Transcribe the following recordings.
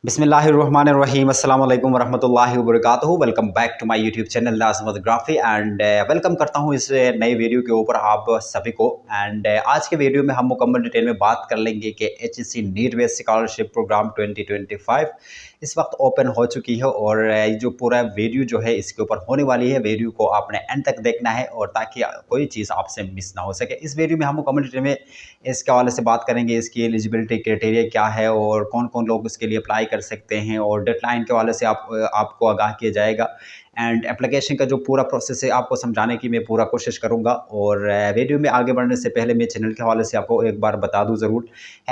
बिस्मिल्लाहिर्रहमानिर्रहीम अस्सलाम वालेकुम वरहमतुल्लाहि वबरकातुहू। Welcome back to my YouTube channel Nazmography and welcome करता हूँ इस नए वीडियो के ऊपर आप सभी को। एंड आज के वीडियो में हम मुकम्मल डिटेल में बात कर लेंगे कि HEC need based scholarship program 2025 इस वक्त ओपन हो चुकी है और जो पूरा वीडियो जो है इसके ऊपर होने वाली है, वीडियो को आपने एंड तक देखना है और ताकि कोई चीज़ आपसे मिस ना हो सके। इस वीडियो में हम मुकम्मल डिटेल में इसके हवाले से बात करेंगे, इसकी एलिजिबिलिटी क्राइटेरिया क्या है और कौन कौन लोग इसके लिए अप्लाई कर सकते हैं और डेडलाइन के हवाले से आपको आगाह किया जाएगा। एंड एप्लीकेशन का जो पूरा प्रोसेस है आपको समझाने की मैं पूरा कोशिश करूंगा। और वीडियो में आगे बढ़ने से पहले मैं चैनल के हवाले से आपको एक बार बता दूं ज़रूर,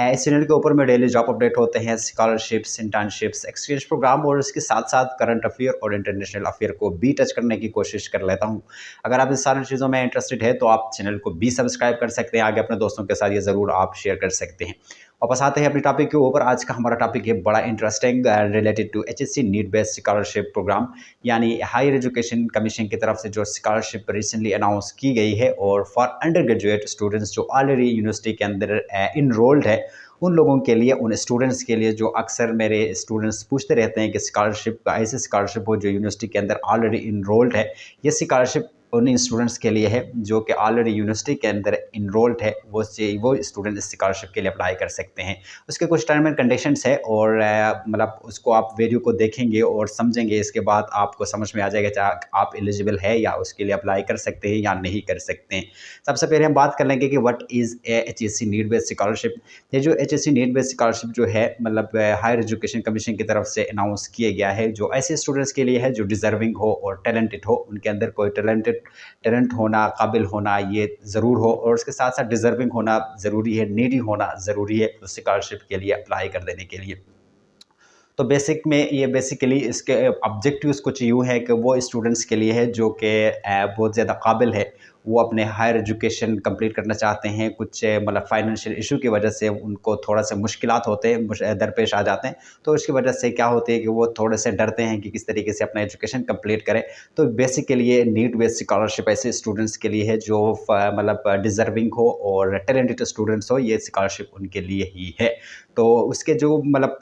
इस चैनल के ऊपर में डेली जॉब अपडेट होते हैं, स्कॉलरशिप्स, इंटर्नशिप्स, एक्सचेंज प्रोग्राम और इसके साथ साथ करंट अफेयर और इंटरनेशनल अफेयर को भी टच करने की कोशिश कर लेता हूँ। अगर आप इस सारी चीज़ों में इंटरेस्टेड है तो आप चैनल को भी सब्सक्राइब कर सकते हैं, आगे अपने दोस्तों के साथ ये ज़रूर आप शेयर कर सकते हैं। वापस आते हैं अपने टॉपिक के ऊपर। आज का हमारा टॉपिक है बड़ा interesting, related to HEC need based scholarship program, यानी हायर एजुकेशन कमीशन की तरफ से जो स्कॉलरशिप रिसेंटली अनाउंस की गई है और फॉर अंडर ग्रेजुएट स्टूडेंट्स जो ऑलरेडी यूनिवर्सिटी के अंदर इनरोल्ड है, उन लोगों के लिए, उन स्टूडेंट्स के लिए जो अक्सर मेरे स्टूडेंट्स पूछते रहते हैं कि स्कॉलरशिप ऐसी स्कॉलरशिप हो जो यूनिवर्सिटी के अंदर ऑलरेडी इनरोल्ड है। ये स्कॉलरशिप उन स्टूडेंट्स के लिए है जो कि ऑलरेडी यूनिवर्सिटी के अंदर इनरोल्ड है, वो स्टूडेंट इस स्कॉलरशिप के लिए अप्लाई कर सकते हैं। उसके कुछ टर्म एंड कंडीशंस है और मतलब उसको आप वीडियो को देखेंगे और समझेंगे, इसके बाद आपको समझ में आ जाएगा चाहे आप एलिजिबल है या उसके लिए अप्लाई कर सकते हैं या नहीं कर सकते हैं। सबसे पहले हम बात कर लेंगे कि what is HEC need based scholarship. ये जो एचएससी नीट बेस्ड स्कॉलरशिप जो है, मतलब हायर एजुकेशन कमीशन की तरफ से अनाउंस किया गया है, जो ऐसे स्टूडेंट्स के लिए है जो डिजर्विंग हो और टैलेंटेड हो, उनके अंदर कोई टैलेंट होना, काबिल होना ये ज़रूर हो और उसके साथ साथ डिज़र्विंग होना ज़रूरी है, नीडी होना ज़रूरी है उस स्कॉलरशिप के लिए अप्लाई कर देने के लिए। तो बेसिक में ये बेसिकली इसके ऑब्जेक्टिव्स कुछ यूँ है कि वो स्टूडेंट्स के लिए है जो कि बहुत ज़्यादा काबिल है, वो अपने हायर एजुकेशन कंप्लीट करना चाहते हैं, कुछ मतलब फाइनेंशियल इशू की वजह से उनको थोड़ा सा मुश्किलात होते हैं, दरपेश आ जाते हैं, तो उसकी वजह से क्या होती है कि वो थोड़े से डरते हैं कि किस तरीके से अपना एजुकेशन कंप्लीट करें। तो बेसिकली ये नीट बेस्ड स्कॉलरशिप ऐसे स्टूडेंट्स के लिए है जो मतलब डिज़र्विंग हो और टैलेंटेड स्टूडेंट्स हो, ये स्कॉलरशिप उनके लिए ही है। तो उसके जो मतलब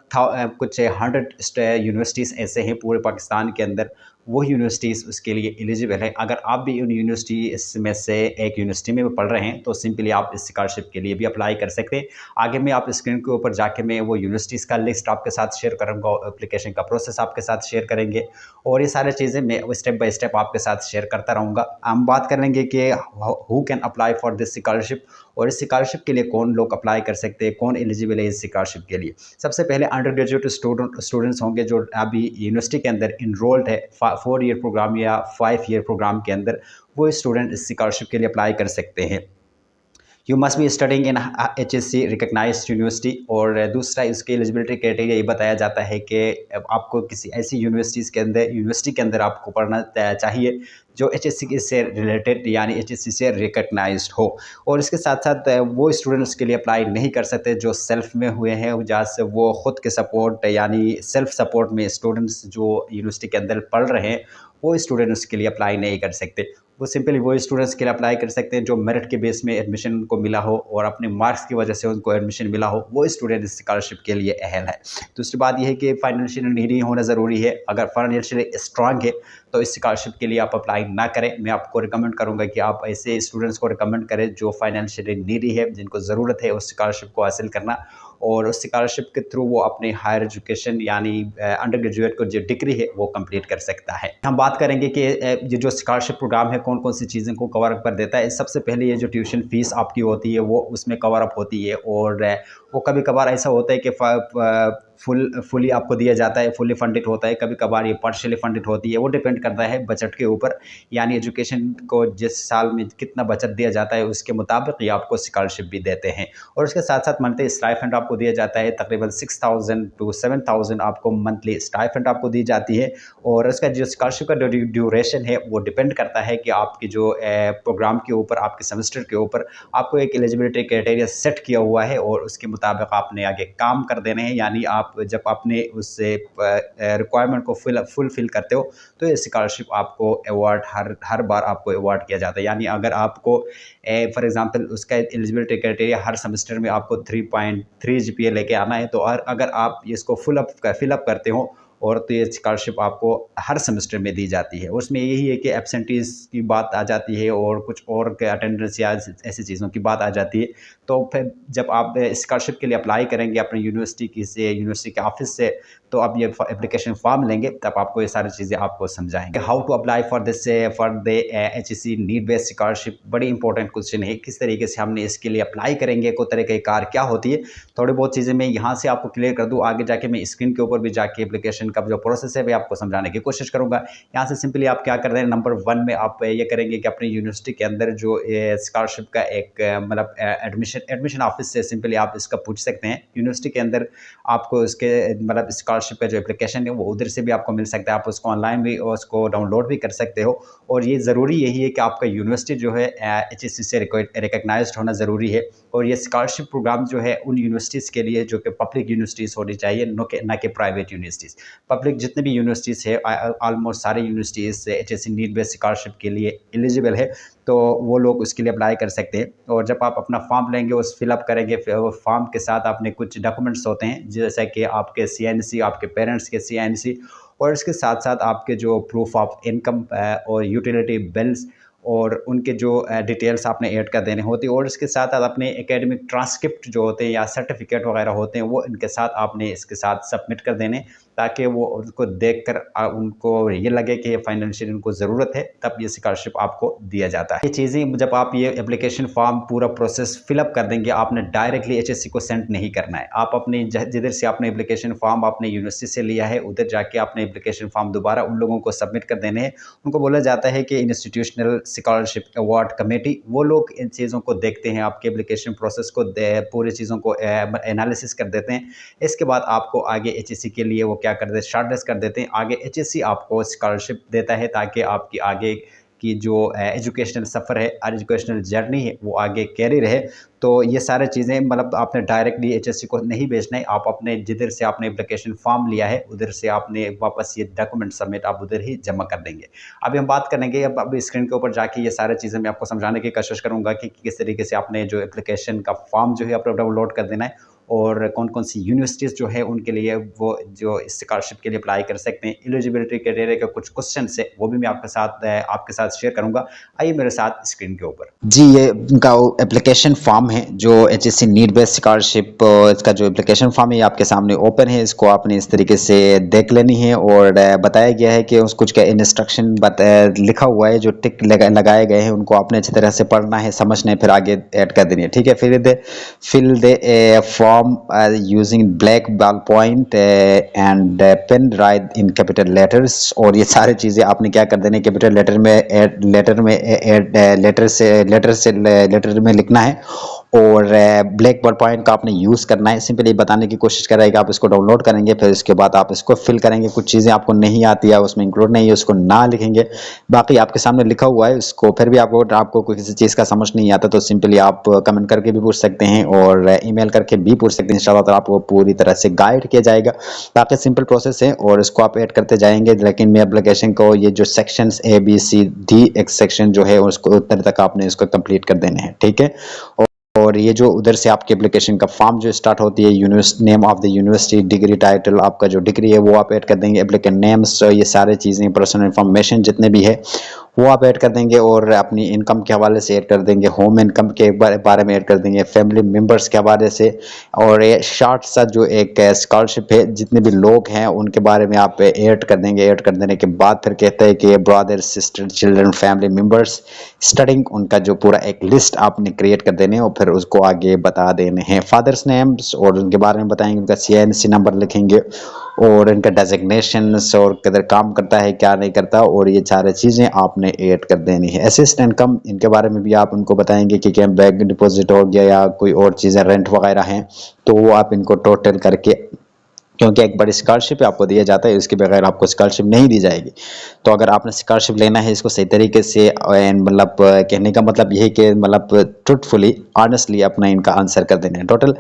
कुछ 100 यूनिवर्सिटीज़ ऐसे हैं पूरे पाकिस्तान के अंदर, वो यूनिवर्सिटीज़ उसके लिए एलिजिबल है। अगर आप भी उन यूनिवर्सिटी में से एक यूनिवर्सिटी में पढ़ रहे हैं तो सिंपली आप इस स्कॉलरशिप के लिए भी अप्लाई कर सकते हैं। आगे मैं आप स्क्रीन के ऊपर जाके मैं वो यूनिवर्सिटीज़ का लिस्ट आपके साथ शेयर करूँगा, एप्लीकेशन का प्रोसेस आपके साथ शेयर करेंगे और ये सारी चीज़ें मैं स्टेप बाय स्टेप आपके साथ शेयर करता रहूँगा। हम बात करेंगे कि who can apply for this scholarship और इस स्कॉलरशिप के लिए कौन लोग अप्लाई कर सकते हैं, कौन एलिजिबल है इस स्कॉलरशिप के लिए। सबसे पहले अंडर ग्रेजुएट स्टूडेंट्स होंगे जो अभी यूनिवर्सिटी के अंदर इनरोल्ड है 4 ईयर प्रोग्राम या 5 ईयर प्रोग्राम के अंदर, वो स्टूडेंट इस स्कॉलरशिप के लिए अप्लाई कर सकते हैं। You must be studying in HEC recognised university. और दूसरा इसके एलिजिबिलिटी क्राइटेरिया ये बताया जाता है कि आपको किसी ऐसी यूनिवर्सिटी के अंदर आपको पढ़ना चाहिए जो एचएससी से रिलेटेड यानी एचएससी से रिकग्नाइज्ड हो। और इसके साथ साथ वो स्टूडेंट्स के लिए अप्लाई नहीं कर सकते जो सेल्फ में हुए हैं, जहाँ से वो खुद के सपोर्ट यानी सेल्फ सपोर्ट में स्टूडेंट्स जो यूनिवर्सिटी के अंदर पढ़ रहे हैं, वो स्टूडेंट्स के लिए अप्लाई नहीं कर सकते। वो सिंपली वो स्टूडेंट्स के लिए अप्लाई कर सकते हैं जो मेरिट के बेस में एडमिशन को मिला हो और अपने मार्क्स की वजह से उनको एडमिशन मिला हो, वो स्टूडेंट इस स्कॉलरशिप के लिए अहल है। दूसरी बात यह है कि फाइनेंशियल नीडी होना ज़रूरी है। अगर फाइनेंशियली स्ट्रांग है तो इस स्कॉलरशिप के लिए आप अप्लाई ना करें। मैं आपको रिकमेंड करूंगा कि आप ऐसे स्टूडेंट्स को रिकमेंड करें जो फाइनेंशियली नीडी है, जिनको ज़रूरत है उस स्कॉलरशिप को हासिल करना, और उस स्कॉलरशिप के थ्रू वो अपने हायर एजुकेशन यानी अंडर ग्रेजुएट को जो डिग्री है वो कंप्लीट कर सकता है। हम बात करेंगे कि ये जो स्कॉलरशिप प्रोग्राम है कौन कौन सी चीज़ों को कवर अप कर देता है। सबसे पहले ये जो ट्यूशन फीस आपकी होती है वो उसमें कवर अप होती है, और वो कभी कभार ऐसा होता है कि फुली आपको दिया जाता है, फुली फंडेड होता है, कभी कभार ये पार्शियली फंडेड होती है। वो डिपेंड करता है बजट के ऊपर, यानी एजुकेशन को जिस साल में कितना बजट दिया जाता है उसके मुताबिक ये आपको स्कॉलरशिप भी देते हैं। और उसके साथ साथ मंथली स्टाइपेंड आपको दिया जाता है, तकरीबन 6000 to 7000 आपको मंथली स्टाइपेंड आपको दी जाती है। और उसका जो स्कॉलरशिप का ड्यूरेशन है वो डिपेंड करता है कि आपकी जो प्रोग्राम के ऊपर, आपके सेमेस्टर के ऊपर आपको एक एलिजिबिलिटी क्राइटेरिया सेट किया हुआ है और उसके मुताबिक आपने आगे काम कर देने हैं, यानी आप आप जब अपने उस रिक्वायरमेंट को फुलफिल करते हो तो ये स्कॉलरशिप आपको अवार्ड हर बार आपको अवार्ड किया जाता है। यानी अगर आपको फॉर एग्जांपल उसका एलिजिबिलिटी क्राइटेरिया हर सेमेस्टर में आपको 3.3 जीपीए लेके आना है, तो अगर आप इसको फिलअप करते हो और तो ये स्कॉलरशिप आपको हर सेमेस्टर में दी जाती है। उसमें यही है कि एब्सेंटीज़ की बात आ जाती है और कुछ और के अटेंडेंस या ऐसी चीज़ों की बात आ जाती है। तो फिर जब आप स्कॉलरशिप के लिए अप्लाई करेंगे अपनी यूनिवर्सिटी के ऑफिस से, तो आप ये एप्लीकेशन फॉर्म लेंगे, तब आपको ये सारी चीज़ें आपको समझाएंगे। How to apply for the HEC need based scholarship, बड़ी इंपॉर्टेंट क्वेश्चन है। किस तरीके से हमने इसके लिए अप्लाई करेंगे, को तरीक़ाकार क्या होती है, थोड़ी बहुत चीज़ें मैं यहाँ से आपको क्लियर कर दूँ। आगे जाके मैं स्क्रीन के ऊपर भी जाके एप्लीकेशन का जो प्रोसेस है वो आपको समझाने की कोशिश करूँगा। यहाँ से सिंपली आप क्या कर रहे हैं, नंबर 1 में आप ये करेंगे कि अपनी यूनिवर्सिटी के अंदर जो स्कॉलरशिप का एक मतलब एडमिशन ऑफिस से सिंपली आप इसका पूछ सकते हैं। यूनिवर्सिटी के अंदर आपको इसके मतलब स्कॉलरशिप का जो एप्लीकेशन है वो उधर से भी आपको मिल सकता है। आप उसको ऑनलाइन भी उसको डाउनलोड भी कर सकते हो। और ये ज़रूरी यही है कि आपका यूनिवर्सिटी जो है HEC से रिकॉग्नाइज्ड होना ज़रूरी है। और ये स्कॉलरशिप प्रोग्राम जो है उन यूनिवर्सिटीज़ के लिए जो कि पब्लिक यूनिवर्सिटीज़ होनी चाहिए, न कि प्राइवेट यूनिवर्सिटीज़। पब्लिक जितने भी यूनिवर्सिटीज़ है ऑलमोस्ट सारे universities HEC need based scholarship के लिए एलिजिबल है, तो वो लोग उसके लिए अप्लाई कर सकते हैं। और जब आप अपना फॉर्म लेंगे, उस फिलअप करेंगे, फॉर्म के साथ आपने कुछ डॉक्यूमेंट्स होते हैं जैसे कि आपके CNC, आपके पेरेंट्स के CNC, और इसके साथ साथ आपके जो प्रूफ ऑफ इनकम और यूटिलिटी बिल्स और उनके जो डिटेल्स आपने ऐड कर देने होते हैं। और इसके साथ साथ अपने एकेडमिक ट्रांसक्रिप्ट जो होते हैं या सर्टिफिकेट वगैरह होते हैं वो इनके साथ आपने इसके साथ सबमिट कर देने, ताकि वो उनको देखकर उनको ये लगे कि फाइनेंशियल उनको ज़रूरत है, तब ये स्कॉलरशिप आपको दिया जाता है। ये चीज़ें जब आप ये एप्लीकेशन फॉर्म पूरा प्रोसेस फिलअप कर देंगे, आपने डायरेक्टली HEC को सेंड नहीं करना है। आप अपने जिधर से आपने एप्लीकेशन फॉर्म आपने यूनिवर्सिटी से लिया है उधर जाके आपने एप्लीकेशन फॉर्म दोबारा उन लोगों को सबमिट कर देने हैं। उनको बोला जाता है कि इंस्टीट्यूशनल स्कॉलरशिप अवार्ड कमेटी, वो लोग इन चीज़ों को देखते हैं, आपके एप्लीकेशन प्रोसेस को पूरी चीज़ों को एनालिसिस कर देते हैं। इसके बाद आपको आगे HEC के लिए वो क्या कर देते हैं, शॉर्टलिस्ट कर देते हैं। आगे HEC आपको स्कॉलरशिप देता है ताकि आपकी आगे की जो एजुकेशनल सफ़र है, एजुकेशनल जर्नी है, वो आगे कैरी रहे। तो ये सारी चीज़ें मतलब आपने डायरेक्टली HEC को नहीं भेजना है। आप अपने जिधर से आपने एप्लीकेशन फॉर्म लिया है उधर से आपने वापस ये डॉक्यूमेंट सबमिट आप उधर ही जमा कर देंगे। अभी हम बात करेंगे, अब स्क्रीन के ऊपर जाके ये सारी चीज़ें मैं आपको समझाने की कोशिश करूँगा कि किस तरीके से आपने जो एप्लीकेशन का फॉर्म जो है आपको डाउनलोड कर देना है, और कौन कौन सी यूनिवर्सिटीज़ जो है उनके लिए वो जो स्कॉलरशिप के लिए अप्लाई कर सकते हैं। एलिजिबिलिटी क्राइटेरिया के कुछ क्वेश्चन है वो भी मैं आपके साथ शेयर करूंगा। आइए मेरे साथ स्क्रीन के ऊपर। जी, ये उनका एप्लीकेशन फॉर्म है जो HEC नीड बेस्ड स्कॉलरशिप, इसका जो एप्लीकेशन फॉर्म है ये आपके सामने ओपन है। इसको आपने इस तरीके से देख लेनी है और बताया गया है कि उस कुछ का इंस्ट्रक्शन लिखा हुआ है, जो टिक लगाए गए हैं उनको आपने अच्छी तरह से पढ़ना है, समझना है, फिर आगे ऐड कर देनी है। ठीक है, fill the form using black ball point and pen, write in capital letters. और ये सारी चीज़ें आपने क्या कर देनी है, कैपिटल लेटर में लिखना है और ब्लैक बॉल पॉइंट का आपने यूज़ करना है। सिंपली बताने की कोशिश कर रहा है कि आप इसको डाउनलोड करेंगे, फिर इसके बाद आप इसको फिल करेंगे। कुछ चीज़ें आपको नहीं आती है, उसमें इंक्लूड नहीं है, उसको ना लिखेंगे। बाकी आपके सामने लिखा हुआ है उसको, फिर भी आपको किसी चीज़ का समझ नहीं आता तो सिंपली आप कमेंट करके भी पूछ सकते हैं और ईमेल करके भी पूछ सकते हैं। इंशाल्लाह तो आपको पूरी तरह से गाइड किया जाएगा। बाकी सिंपल प्रोसेस है और इसको आप ऐड करते जाएंगे। लेकिन मैं एप्लीकेशन को ये जो सेक्शंस ABCD एक सेक्शन जो है उसको उतने तक आपने इसको कंप्लीट कर देने हैं। ठीक है, और ये जो उधर से आपके एप्लीकेशन का फॉर्म जो स्टार्ट होती है, name of the university, degree title, आपका जो डिग्री है वो आप ऐड कर देंगे, एप्लीकेंट नेम्स, ये सारे चीज़ें, पर्सनल इंफॉर्मेशन जितने भी है वो आप ऐड कर देंगे और अपनी इनकम के हवाले से ऐड कर देंगे, होम इनकम के बारे में ऐड कर देंगे, फैमिली मेम्बर्स के हवाले से। और ये शॉर्ट सा जो एक स्कॉलरशिप है, जितने भी लोग हैं उनके बारे में आप ऐड कर देंगे। ऐड कर देने के बाद फिर कहते हैं कि brother, sister, children, family members studying, उनका जो पूरा एक लिस्ट आपने क्रिएट कर देने और फिर उसको आगे बता देने हैं। फादर्स नेम्स और उनके बारे में बताएंगे, उनका CNC नंबर लिखेंगे और इनका डेजिग्नेशंस और किधर काम करता है क्या नहीं करता, और ये सारी चीज़ें आपने ऐड कर देनी है। असिस्ट इनकम, इनके बारे में भी आप उनको बताएंगे कि क्या बैंक डिपॉजिट हो गया या कोई और चीज़ें, रेंट वगैरह हैं, तो वो आप इनको टोटल करके क्योंकि एक बड़ी स्कॉलरशिप आपको दिया जाता है, इसके बगैर आपको स्कॉलरशिप नहीं दी जाएगी। तो अगर आपने स्कॉलरशिप लेना है इसको सही तरीके से मतलब कहने का मतलब यही कि मतलब ट्रूथफुली ऑनेस्टली अपना इनका आंसर कर देना है। टोटल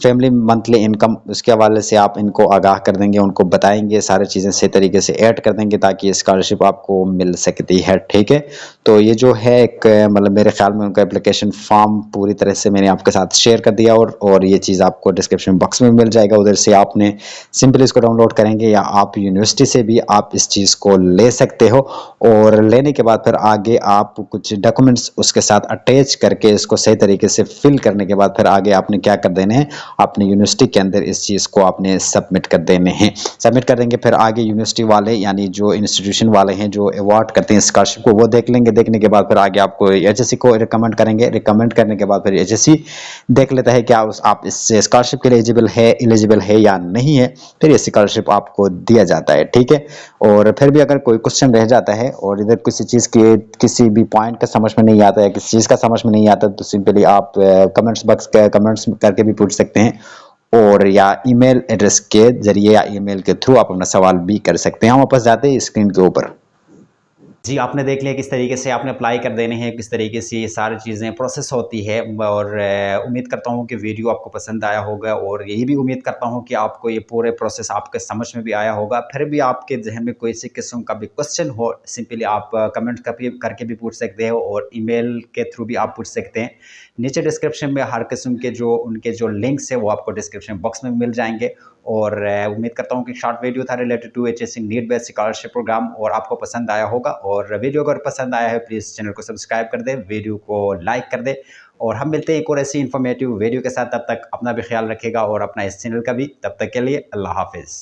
फैमिली मंथली इनकम उसके हवाले से आप इनको आगाह कर देंगे, उनको बताएंगे, सारी चीज़ें सही तरीके से ऐड कर देंगे ताकि स्कॉलरशिप आपको मिल सकती है। ठीक है, तो ये जो है एक मतलब मेरे ख्याल में उनका एप्लीकेशन फॉर्म पूरी तरह से मैंने आपके साथ शेयर कर दिया, और ये चीज़ आपको डिस्क्रिप्शन बॉक्स में मिल जाएगा, उधर से आपने सिंपली इसको डाउनलोड करेंगे, या आप यूनिवर्सिटी से भी आप इस चीज़ को ले सकते हो। और लेने के बाद फिर आगे आप कुछ डॉक्यूमेंट्स उसके साथ अटैच करके इसको सही तरीके से फिल करने के बाद फिर आगे आपने क्या कर देने हैं, अपने यूनिवर्सिटी के अंदर इस चीज़ को आपने सबमिट कर देने हैं। सबमिट कर देंगे, फिर आगे यूनिवर्सिटी वाले यानी जो इंस्टीट्यूशन वाले हैं जो अवार्ड करते हैं स्कॉलरशिप को, वो देख लेंगे। देखने के बाद फिर आगे आपको एचएससी को रिकमेंड करेंगे। रिकमेंड करने के बाद फिर एचएससी देख लेता है कि आप इस स्कॉलरशिप के लिए एलिजिबल है या नहीं है, फिर ये स्कॉलरशिप आपको दिया जाता है। ठीक है, और फिर भी अगर कोई क्वेश्चन रह जाता है और इधर किसी चीज़ के किसी भी पॉइंट का समझ में नहीं आता है, किसी चीज़ का समझ में नहीं आता, तो सिंपली आप कमेंट्स बॉक्स कमेंट्स करके भी पूछ सकते हैं, और या ईमेल एड्रेस के जरिए या ईमेल के थ्रू आप अपना सवाल भी कर सकते हैं। हम वापस जाते हैं स्क्रीन के ऊपर। जी, आपने देख लिया किस तरीके से आपने अप्लाई कर देने हैं, किस तरीके से ये सारी चीज़ें प्रोसेस होती है। और उम्मीद करता हूँ कि वीडियो आपको पसंद आया होगा, और यही भी उम्मीद करता हूँ कि आपको ये पूरे प्रोसेस आपके समझ में भी आया होगा। फिर भी आपके जहन में कोई सी किस्म का भी क्वेश्चन हो, सिंपली आप कमेंट करके भी पूछ सकते हो, और ईमेल के थ्रू भी आप पूछ सकते हैं। नीचे डिस्क्रिप्शन में हर किस्म के उनके जो लिंक्स है वो आपको डिस्क्रिप्शन बॉक्स में मिल जाएंगे। और उम्मीद करता हूँ कि शॉर्ट वीडियो था related to HEC need based scholarship program, और आपको पसंद आया होगा। और वीडियो अगर पसंद आया है प्लीज़ चैनल को सब्सक्राइब कर दे, वीडियो को लाइक कर दे, और हम मिलते हैं एक और ऐसी इन्फॉर्मेटिव वीडियो के साथ। तब तक अपना भी ख्याल रखेगा और अपना इस चैनल का भी। तब तक के लिए अल्लाह हाफिज़।